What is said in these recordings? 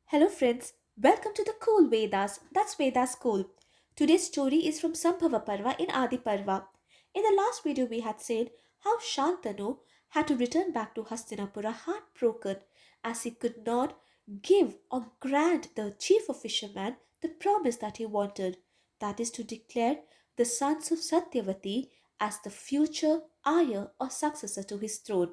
Hello friends, welcome to the Cool Vedas, that's Vedas Cool. Today's story is from Sambhava Parva in Adi Parva. In the last video we had said how Shantanu had to return back to Hastinapura heartbroken as he could not give or grant the chief of fishermen the promise that he wanted, that is to declare the sons of Satyavati as the future heir or successor to his throne.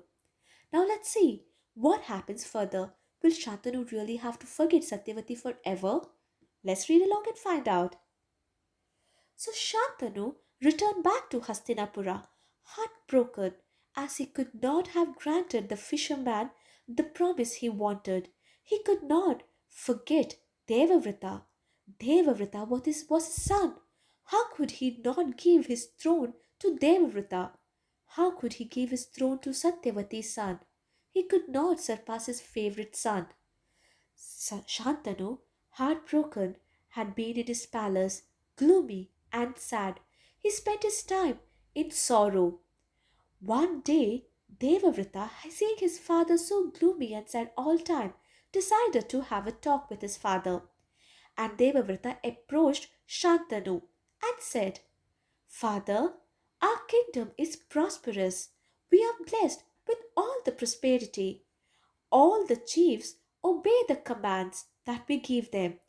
Now let's see what happens further. Will Shantanu really have to forget Satyavati forever? Let's read along and find out. So Shantanu returned back to Hastinapura, heartbroken, as he could not have granted the fisherman the promise he wanted. He could not forget Devavrata. Devavrata was his son. How could he not give his throne to Devavrata? How could he give his throne to Satyavati's son? He could not surpass his favorite son. Shantanu, heartbroken, had been in his palace, gloomy and sad. He spent his time in sorrow. One day, Devavrata, seeing his father so gloomy and sad all time, decided to have a talk with his father. And Devavrata approached Shantanu and said, Father, our kingdom is prosperous. We are blessed with all the prosperity. All the chiefs obey the commands that we give them.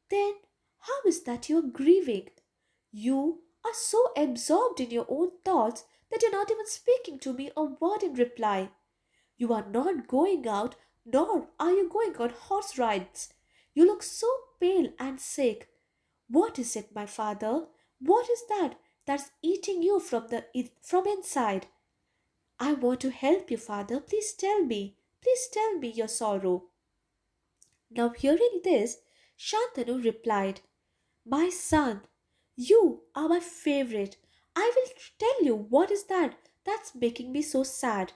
Then how is that you are grieving? You are so absorbed in your own thoughts that you're not even speaking to me a word in reply. You are not going out, nor are you going on horse rides. You look so pale and sick. What is it, my father? What is that that's eating you from inside? I want to help you, father. Please tell me. Please tell me your sorrow. Now, hearing this, Shantanu replied, My son, you are my favorite. I will tell you what is that's making me so sad.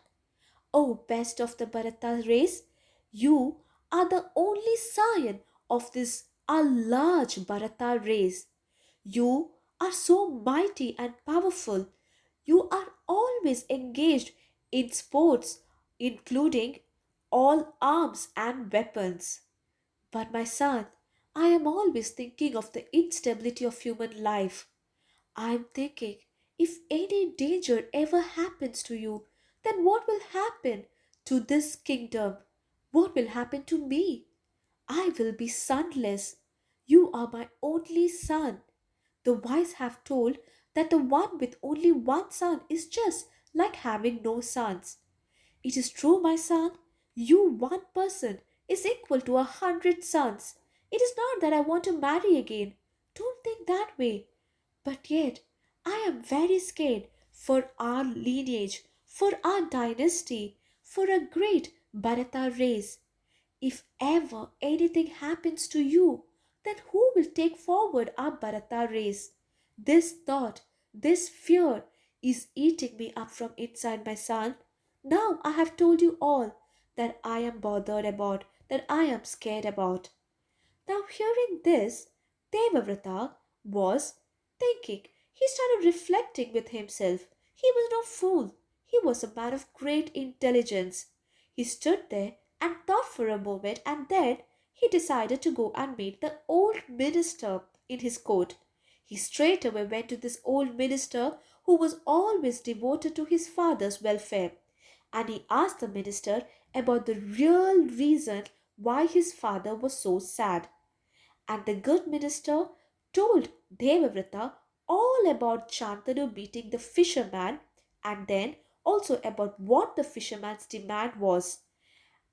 Oh, best of the Bharata race, you are the only scion of this a large Bharata race. You are so mighty and powerful. You are always engaged in sports, including all arms and weapons. But my son, I am always thinking of the instability of human life. I am thinking if any danger ever happens to you, then what will happen to this kingdom? What will happen to me? I will be sonless. You are my only son. The wise have told that the one with only one son is just like having no sons. It is true, my son. You, one person, is equal to 100 sons. It is not that I want to marry again. Don't think that way. But yet, I am very scared for our lineage, for our dynasty, for a great Bharata race. If ever anything happens to you, then who will take forward our Bharata race? This thought, this fear is eating me up from inside, my son. Now I have told you all that I am bothered about, that I am scared about. Now, hearing this, Devavrata was thinking. He started reflecting with himself. He was no fool. He was a man of great intelligence. He stood there and thought for a moment, and then he decided to go and meet the old minister in his court. He straightway went to this old minister who was always devoted to his father's welfare, and he asked the minister about the real reason why his father was so sad. And the good minister told Devavrata all about Shantanu beating the fisherman, and then also about what the fisherman's demand was.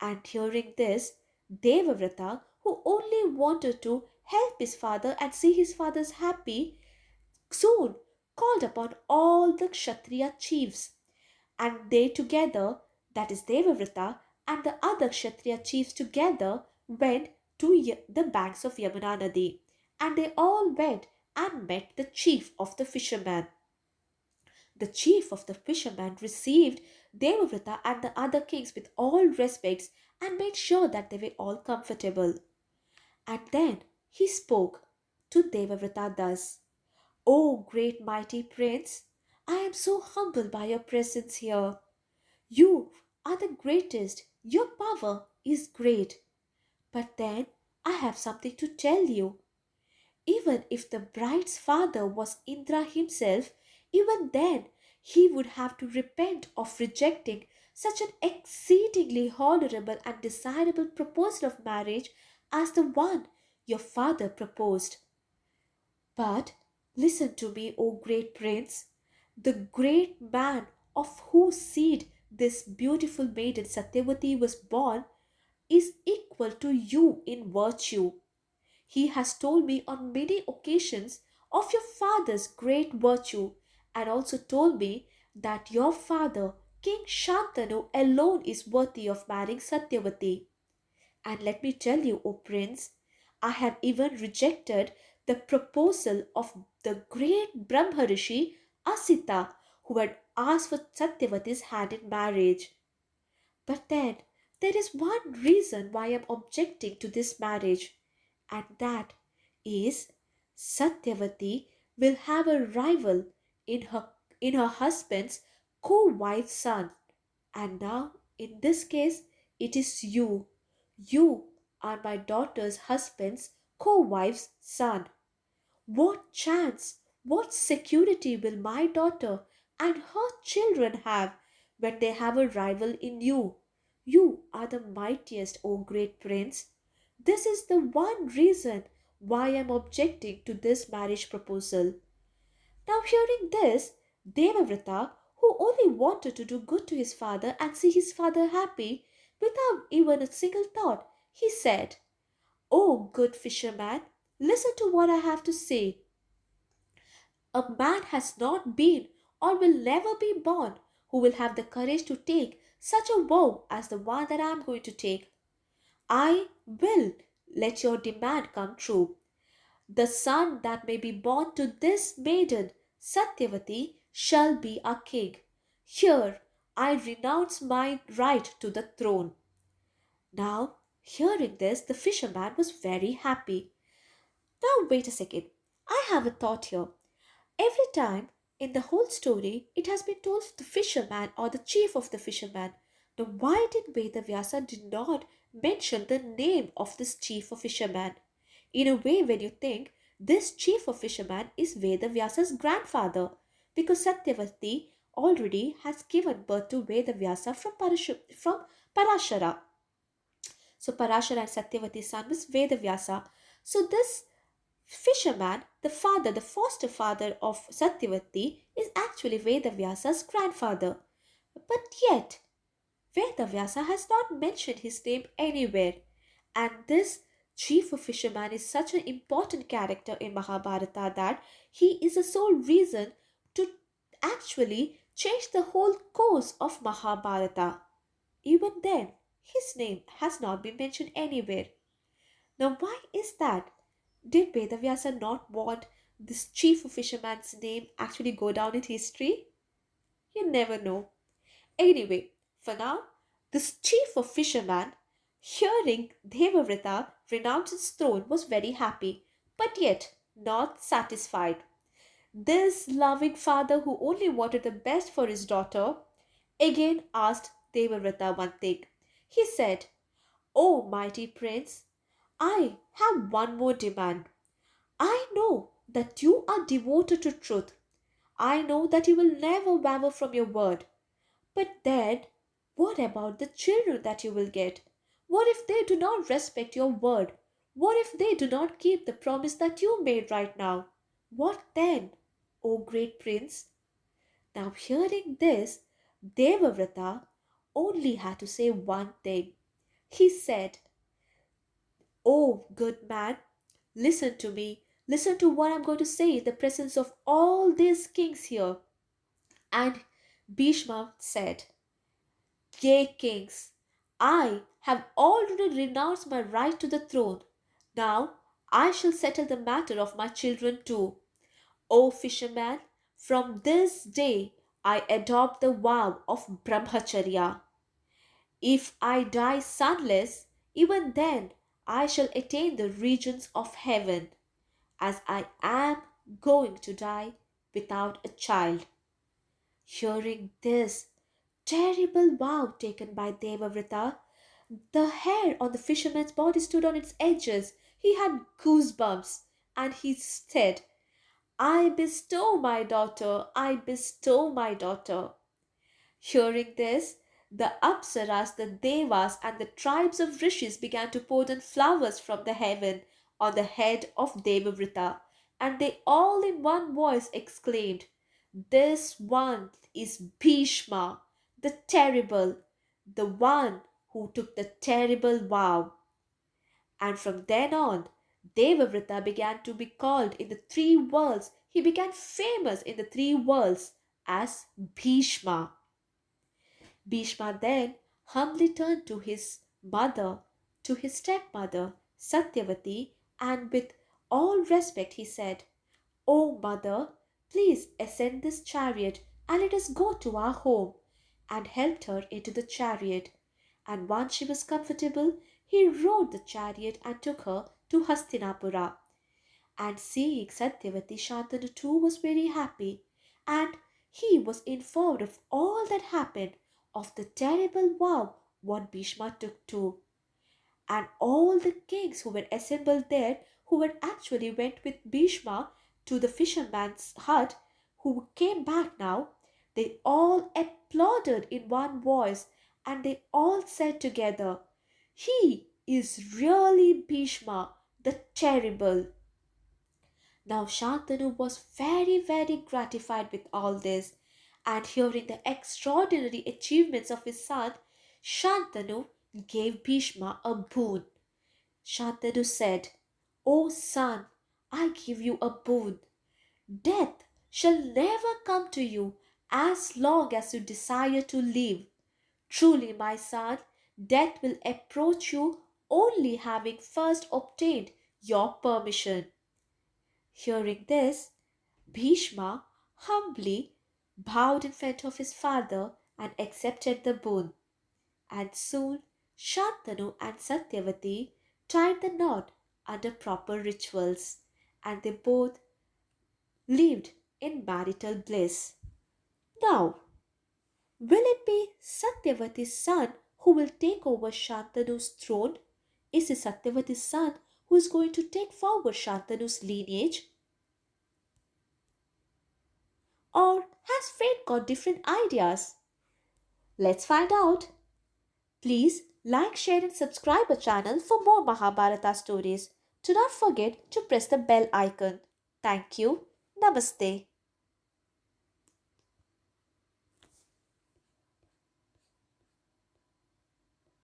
And hearing this, Devavrata, who only wanted to help his father and see his father's happy, soon called upon all the Kshatriya chiefs, and they together, that is Devavrata and the other Kshatriya chiefs together, went to the banks of Yamuna Nadi, and they all went and met the chief of the fishermen. The chief of the fishermen received Devavrata and the other kings with all respects and made sure that they were all comfortable. And then he spoke to Devavrata thus: O great mighty prince, I am so humbled by your presence here. You are the greatest, your power is great. But then I have something to tell you. Even if the bride's father was Indra himself, even then he would have to repent of rejecting such an exceedingly honorable and desirable proposal of marriage as the one your father proposed. But listen to me, O great prince. The great man of whose seed this beautiful maiden Satyavati was born is equal to you in virtue. He has told me on many occasions of your father's great virtue, and also told me that your father, King Shantanu, alone is worthy of marrying Satyavati. And let me tell you, O prince, I have even rejected the proposal of the great Brahma Rishi Asita, who had asked for Satyavati's hand in marriage. But then there is one reason why I am objecting to this marriage, and that is Satyavati will have a rival in her husband's co-wife's son. And now in this case it is you. You are my daughter's husband's co-wife's son. What chance, what security will my daughter and her children have when they have a rival in you? You are the mightiest, O great prince. This is the one reason why I am objecting to this marriage proposal. Now, hearing this, Devavrata, who only wanted to do good to his father and see his father happy, without even a single thought, he said, "O good fisherman, listen to what I have to say. A man has not been or will never be born who will have the courage to take such a vow as the one that I am going to take. I will let your demand come true. The son that may be born to this maiden, Satyavati, shall be our king. Here I renounce my right to the throne." Now, hearing this, the fisherman was very happy. Now, wait a second. I have a thought here. Every time in the whole story, it has been told the fisherman or the chief of the fisherman. Now, why did Veda Vyasa did not mention the name of this chief of fisherman? In a way, when you think, this chief of fisherman is Veda Vyasa's grandfather, because Satyavati already has given birth to Veda Vyasa from Parashara. So Parashara and Satyavati's son was Veda Vyasa. So this fisherman, the father, the foster father of Satyavati, is actually Veda Vyasa's grandfather. But yet, Veda Vyasa has not mentioned his name anywhere. And this chief of fisherman is such an important character in Mahabharata that he is the sole reason to actually change the whole course of Mahabharata. Even then, his name has not been mentioned anywhere. Now, why is that? Did Vedavyasa not want this chief of fisherman's name actually go down in history? You never know. Anyway, for now, this chief of fisherman, hearing Devavrata renounce his throne, was very happy, but yet not satisfied. This loving father, who only wanted the best for his daughter, again asked Devavrata one thing. He said, "O mighty prince, I have one more demand. I know that you are devoted to truth. I know that you will never waver from your word. But then, what about the children that you will get? What if they do not respect your word? What if they do not keep the promise that you made right now? What then, O great prince?" Now, hearing this, Devavrata only had to say one thing. He said, "Oh, good man, listen to me. Listen to what I'm going to say in the presence of all these kings here." And Bhishma said, "Yea, kings, I have already renounced my right to the throne. Now I shall settle the matter of my children too. O fisherman, from this day I adopt the vow of Brahmacharya. If I die sonless, even then I shall attain the regions of heaven, as I am going to die without a child." Hearing this terrible vow taken by Devavrata, The hair on the fisherman's body stood on its edges. He had goosebumps, and he said, I bestow my daughter, I bestow my daughter. Hearing this, the Apsaras, the Devas, and the tribes of rishis began to pour down flowers from the heaven on the head of Devavrita, and they all in one voice exclaimed, This one is Bhishma, the terrible, the one who took the terrible vow. And from then on, Devavrita began to be called in the three worlds. He became famous in the three worlds as Bhishma. Bhishma then humbly turned to his mother, to his stepmother, Satyavati, and with all respect he said, O mother, please ascend this chariot and let us go to our home, and helped her into the chariot. And once she was comfortable, he rode the chariot and took her to Hastinapura. And seeing Satyavati, Shantanu too was very happy, and he was informed of all that happened, of the terrible vow what Bhishma took too. And all the kings who were assembled there, who had actually went with Bhishma to the fisherman's hut, who came back now, they all applauded in one voice, and they all said together, He is really Bhishma, the terrible. Now Shantanu was very gratified with all this, and hearing the extraordinary achievements of his son, Shantanu gave Bhishma a boon. Shantanu said, O son, I give you a boon. Death shall never come to you as long as you desire to live. Truly, my son, death will approach you only having first obtained your permission. Hearing this, Bhishma humbly bowed in front of his father and accepted the boon. And soon Shantanu and Satyavati tied the knot under proper rituals, and they both lived in marital bliss. Now, will it be Satyavati's son who will take over Shantanu's throne? Is it Satyavati's son who is going to take forward Shantanu's lineage? Or has fate got different ideas? Let's find out. Please like, share, and subscribe our channel for more Mahabharata stories. Do not forget to press the bell icon. Thank you. Namaste.